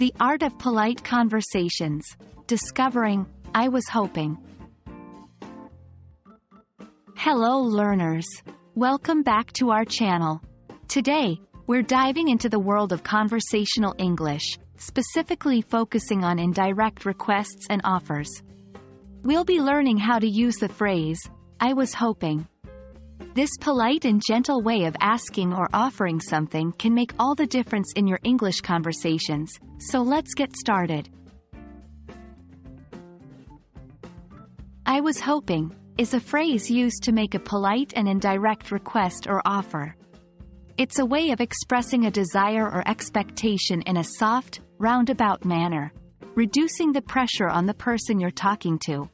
The art of polite conversations. Discovering, I was hoping. Hello learners. Welcome back to our channel. Today, we're diving into the world of conversational English, specifically focusing on indirect requests and offers. We'll be learning how to use the phrase, I was hoping. This polite and gentle way of asking or offering something can make all the difference in your English conversations, so let's get started. I was hoping is a phrase used to make a polite and indirect request or offer. It's a way of expressing a desire or expectation in a soft, roundabout manner, reducing the pressure on the person you're talking to.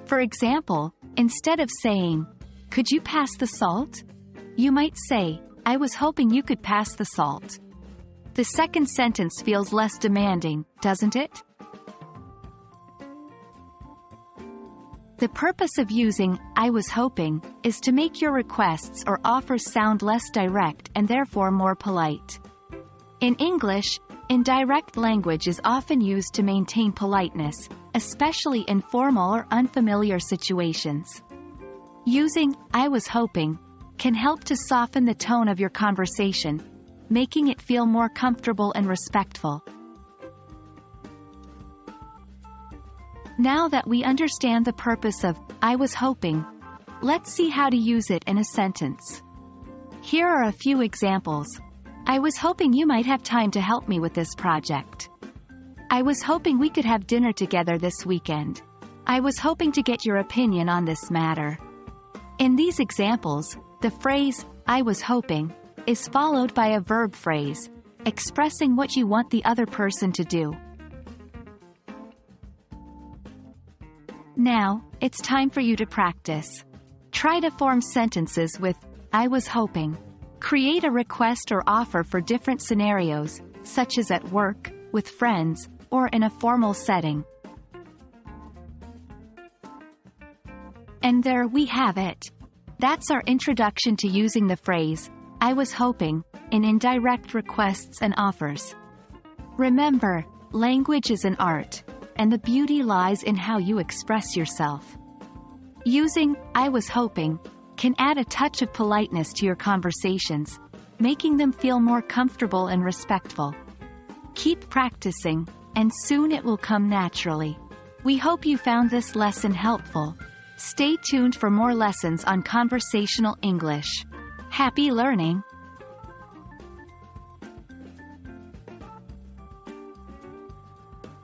For example, instead of saying, "Could you pass the salt?" you might say, "I was hoping you could pass the salt." The second sentence feels less demanding, doesn't it? The purpose of using "I was hoping" is to make your requests or offers sound less direct and therefore more polite. In English, indirect language is often used to maintain politeness, especially in formal or unfamiliar situations. Using "I was hoping" can help to soften the tone of your conversation, making it feel more comfortable and respectful. Now that we understand the purpose of "I was hoping," let's see how to use it in a sentence. Here are a few examples. I was hoping you might have time to help me with this project. I was hoping we could have dinner together this weekend. I was hoping to get your opinion on this matter. In these examples, the phrase, "I was hoping," is followed by a verb phrase, expressing what you want the other person to do. Now, it's time for you to practice. Try to form sentences with, "I was hoping." Create a request or offer for different scenarios, such as at work, with friends, or in a formal setting. And there we have it. That's our introduction to using the phrase, "I was hoping," in indirect requests and offers. Remember, language is an art, and the beauty lies in how you express yourself. Using "I was hoping" can add a touch of politeness to your conversations, making them feel more comfortable and respectful. Keep practicing, and soon it will come naturally. We hope you found this lesson helpful. Stay tuned for more lessons on conversational English. Happy learning!